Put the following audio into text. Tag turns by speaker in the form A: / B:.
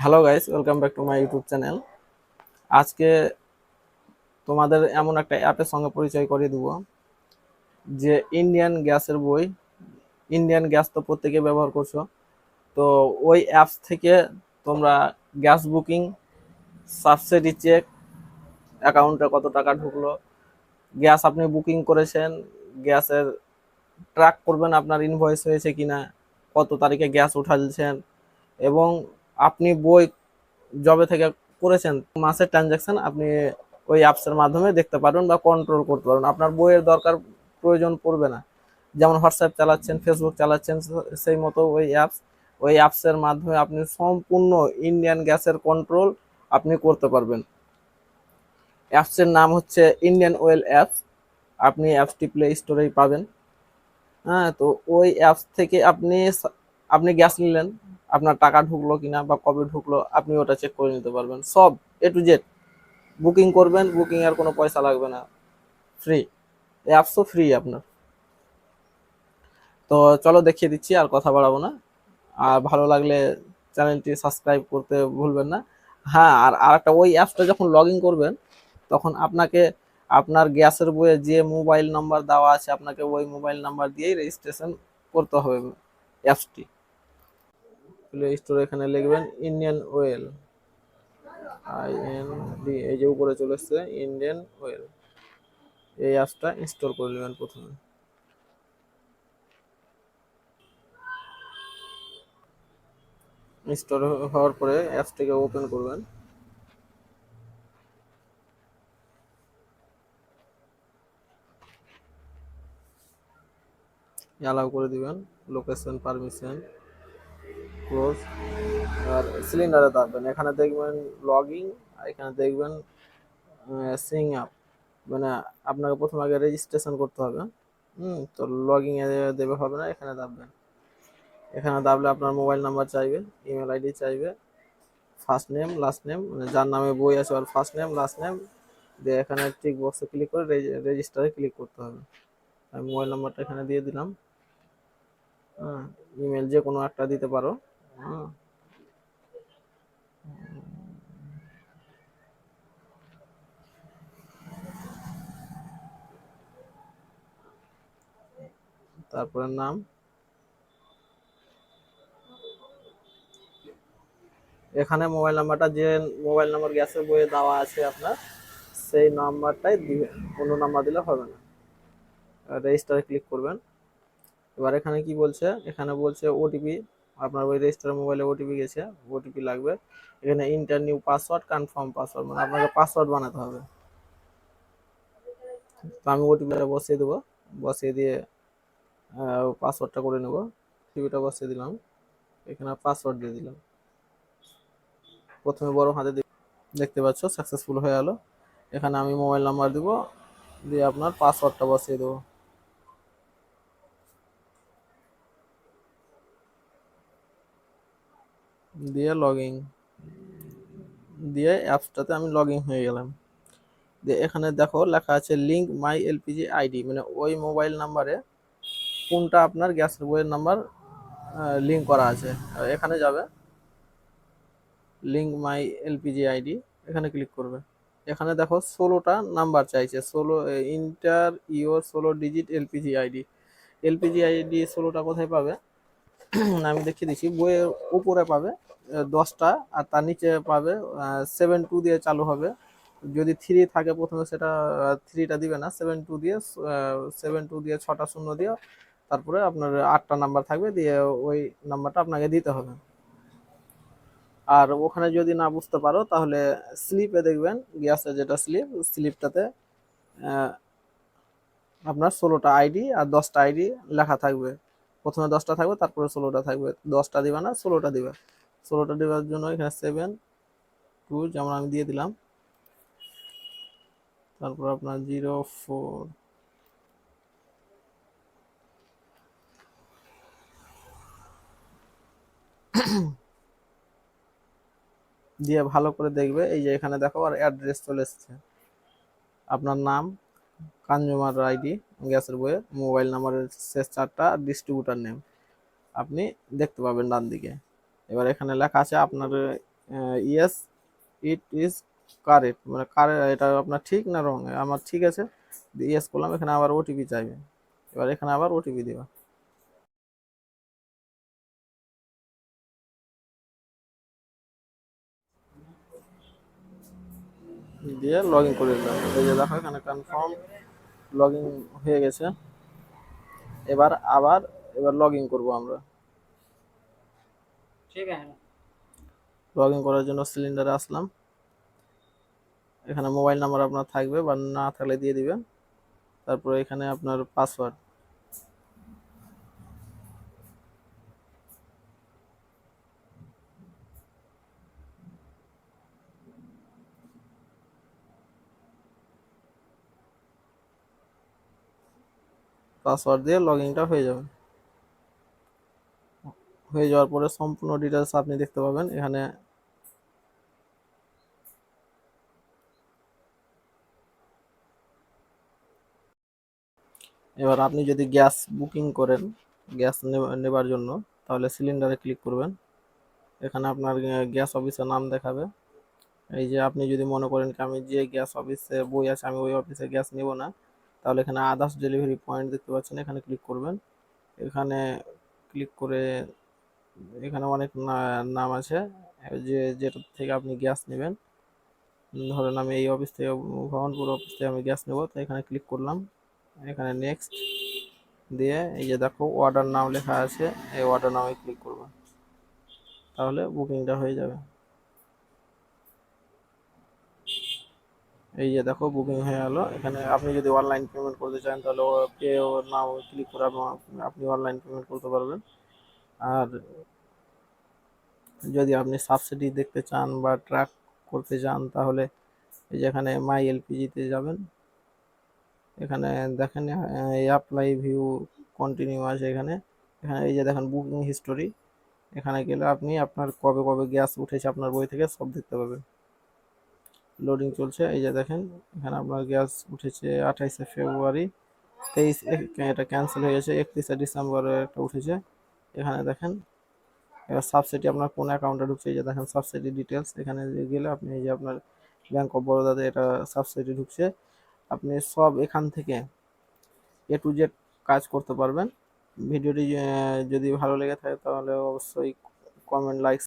A: Hello guys, welcome back to my YouTube channel. আজকে তোমাদের এমন একটা অ্যাপের সঙ্গে পরিচয় করিয়ে দেবো যে ইন্ডিয়ান গ্যাসের বই। ইন্ডিয়ান গ্যাস তো প্রত্যেকে ব্যবহার করছো, তো ওই অ্যাপস থেকে তোমরা গ্যাস বুকিং, সাবসিডি চেক, অ্যাকাউন্টে কত টাকা ঢুকলো, গ্যাস আপনি বুকিং করেছেন, গ্যাসের ট্র্যাক করবেন আপনার ইনভয়েস হয়েছে কিনা, কত তারিখে গ্যাস উঠালছেন, এবং আপনি বই জবে থেকে করেছেন মাসের ট্রানজাকশন আপনি ওই অ্যাপসের মাধ্যমে দেখতে পারবেন বা কন্ট্রোল করতে পারবেন। আপনার বইয়ের দরকার প্রয়োজন পড়বে না। যেমন হোয়াটসঅ্যাপ চালাচ্ছেন, ফেসবুক চালাচ্ছেন, সেই মতো ওই অ্যাপসের মাধ্যমে আপনি সম্পূর্ণ ইন্ডিয়ান গ্যাসের কন্ট্রোল আপনি করতে পারবেন। অ্যাপসের নাম হচ্ছে ইন্ডিয়ান ওয়েল অ্যাপস। আপনি অ্যাপসটি প্লে স্টোরেই পাবেন। হ্যাঁ, তো ওই অ্যাপস থেকে আপনি গ্যাস নিলেন, আপনার টাকা ঢুকলো কিনা বা কবে ঢুকলো আপনি ওটা চেক করে নিতে পারবেন। সব A to Z বুকিং করবেন, বুকিং এর কোনো পয়সা লাগবে না, ফ্রি। অ্যাপসও ফ্রি আপনার। তো চলো দেখিয়ে দিচ্ছি, আর কথা বাড়াবো না। আর ভালো লাগলে চ্যানেলটি সাবস্ক্রাইব করতে ভুলবেন না। হ্যাঁ, আর আরেকটা, ওই অ্যাপসটা যখন লগ ইন করবেন তখন আপনাকে আপনার গ্যাসের বইয়ে যে মোবাইল নাম্বার দেওয়া আছে আপনাকে ওই মোবাইল নাম্বার দিয়েই রেজিস্ট্রেশন করতে হবে অ্যাপসটি। প্লে স্টোরে এখানে লিখবেন ইন্ডিয়ান ওয়েল, IND, এই যে উপরে চলে এসছে ইন্ডিয়ান ওয়েল। এই অ্যাপসটা ইনস্টল করে নেবেন প্রথমে। ইনস্টল হওয়ার পরে অ্যাপসটিকে ওপেন করবেন। অ্যালাউ করে দিবেন, লোকেশন পারমিশন, ক্লোজ। আর সিলিন্ডারে দাববেন, এখানে দেখবেন লগিং, আর এখানে দেখবেন সিং আপ, মানে আপনাকে প্রথমে আগে রেজিস্ট্রেশন করতে হবে। তো লগিং এ দেবে হবে না, এখানে দাববেন। এখানে দাবলে আপনার মোবাইল নাম্বার চাইবে, ইমেল আইডি চাইবে, ফার্স্ট নেম লাস্ট নেম, মানে যার নামে বই আছে ওর ফার্স্ট নেম লাস্ট নেম দিয়ে এখানে টিক বক্সে ক্লিক করে রেজিস্টারে ক্লিক করতে হবে। আমি মোবাইল নাম্বারটা এখানে দিয়ে দিলাম। হ্যাঁ, ইমেল যে কোনো একটা দিতে পারো। হ্যাঁ, তারপরে নাম, এখানে মোবাইল নাম্বারটা যে মোবাইল নাম্বার গ্যাসের বইয়ে দেওয়া আছে আপনার, সেই নাম্বারটাই দিবেন, অন্য নাম্বার দিলে হবে না। রেজিস্টারে ক্লিক করবেন। এবার এখানে কি বলছে, এখানে বলছে ওটিপি, আপনার ওই রেজিস্টার মোবাইলে ওটিপি গেছে, ওটিপি লাগবে। এখানে inter new password, confirm password, মানে আপনাকে পাসওয়ার্ড বানাতে হবে। তো আমি ওটিপিটা বসিয়ে দেবো, বসিয়ে দিয়ে পাসওয়ার্ডটা করে নেব। ওটিপিটা বসিয়ে দিলাম, এখানে পাসওয়ার্ড দিয়ে দিলাম। প্রথমে বড় হাতে দেখতে পাচ্ছ সাকসেসফুল হয়ে গেল। এখানে আমি মোবাইল নাম্বার দিব, দিয়ে আপনার পাসওয়ার্ডটা বসিয়ে দেবো, দিয়ে লগইন, দিয়ে অ্যাপসটাতে আমি লগ ইন হয়ে গেলাম। দিয়ে এখানে দেখো লেখা আছে লিঙ্ক মাই এলপিজি আইডি, মানে ওই মোবাইল নাম্বারে কোনটা আপনার গ্যাসের বইয়ের নাম্বার লিঙ্ক করা আছে। এখানে যাবে, লিঙ্ক মাই এলপিজি আইডি, এখানে ক্লিক করবে। এখানে দেখো 16টা নাম্বার চাইছে, 16 এলপিজি আইডি। এলপিজি আইডি 16টা কোথায় পাবে আমি দেখিয়ে দিচ্ছি। বইয়ের উপরে পাবে 10টা, আর তার নিচে পাবে 7 2 দিয়ে চালু হবে। যদি 3 থাকে প্রথমে সেটা 3টা দিবে না, 7 2 দিয়ে 6টা শূন্য দিয়ে তারপরে আপনার 8টা নাম্বার থাকবে, দিয়ে ওই নাম্বারটা আপনাকে দিতে হবে। আর ওখানে যদি না বুঝতে পারো তাহলে স্লিপে দেখবেন, গ্যাসের যেটা স্লিপটাতে আপনার 16টা আইডি আর 10টা আইডি লেখা থাকবে। প্রথমে 10টা থাকবে, তারপরে 16টা থাকবে। 10টা দিবা না, 16টা দিবা। 16টা দেওয়ার জন্য এখানে 7 2 যেমন আমি দিয়ে দিলাম, তারপর আপনার 04 দিয়ে ভালো করে দেখবে। এই যে এখানে দেখো আর অ্যাড্রেস চলে এসছে, আপনার নাম, কনজিউমার আইডি গ্যাসের বইয়ে, মোবাইল নাম্বারের শেষ 4টা, ডিস্ট্রিবিউটার নেম আপনি দেখতে পাবেন ডান দিকে। এবার এখানে লেখা আছে আপনার ইয়েস ইট ইজ কারেক্ট, মানে এটা আপনার ঠিক না রং, আমার ঠিক আছে, ইয়েস করলাম। এখানে আবার ওটিপি চাইবে, এবার এখানে আবার ওটিপি দিবা, দিয়ে লগ ইন করে দিলাম। এই যে দেখো এখানে কনফার্ম লগ ইন হয়ে গেছে। এবার আবার লগ ইন করবো আমরা। লগ ইন করার জন্য সিলিন্ডারে আসলাম। এখানে মোবাইল নাম্বার আপনার থাকবে বা না থাকলে দিয়ে দিবেন। তারপরে এখানে আপনার পাসওয়ার্ড, পাসওয়ার্ড দিয়ে লগ ইনটা হয়ে যাবে। হয়ে যাওয়ার পরে সম্পূর্ণ ডিটেলস আপনি দেখতে পাবেন এখানে। এবার আপনি যদি গ্যাস বুকিং করেন, গ্যাস নেবার জন্য, তাহলে সিলিন্ডারে ক্লিক করবেন। এখানে আপনার গ্যাস অফিসের নাম দেখাবে। এই যে আপনি যদি মনে করেন কি আমি যে গ্যাস অফিসে বই আছে আমি ওই অফিসে গ্যাস নেব না, তাহলে এখানে আদার্স ডেলিভারি পয়েন্ট দেখতে পাচ্ছেন, এখানে ক্লিক করবেন। এখানে ক্লিক করে এখানে অনেক নাম আছে, যে যেটা থেকে আপনি গ্যাস নেবেন। ধরেন আমি এই অফিস থেকে, ভবনপুর অফিস থেকে আমি গ্যাস নেব, তো এখানে ক্লিক করলাম। এখানে নেক্সট দিয়ে এই যে দেখো অর্ডার নাম লেখা আছে, এই অর্ডার নামে ক্লিক করবো, তাহলে বুকিংটা হয়ে যাবে। এই যে দেখো বুকিং হয়ে গেলো। এখানে আপনি যদি অনলাইন পেমেন্ট করতে চান তাহলে পে নাও ক্লিক করে আপনি অনলাইন পেমেন্ট করতে পারবেন। আর যদি আপনি সাবসিডি দেখতে চান বা ট্র্যাক করতে চান, তাহলে এই যে এখানে মাই এলপিজিতে যাবেন। এখানে দেখেন অ্যাপ্লাই ভিউ কন্টিনিউ আছে এখানে। এখানে এই যে দেখেন বুকিং হিস্টোরি, এখানে গেলে আপনি আপনার কবে কবে গ্যাস উঠেছে আপনার বই থেকে সব দেখতে পাবেন। লোডিং চলছে, এই যে দেখেন এখানে আপনার গ্যাস উঠেছে 28শে ফেব্রুয়ারি, 23 এটা ক্যান্সেল হয়ে গেছে, 31শে ডিসেম্বরে একটা উঠেছে। এখানে দেখেন এবার সাবসিডি আপনার কোন অ্যাকাউন্টে ঢুকছে, এই যে দেখেন সাবসিডি ডিটেলস, এখানে গেলে আপনি এই যে আপনার ব্যাংক অফ বরোদাতে এটা সাবসিডি ঢুকছে। আপনি সব এখান থেকে A to Z কাজ করতে পারবেন। ভিডিওটি যদি ভালো লেগে থাকে তাহলে অবশ্যই কমেন্ট, লাইক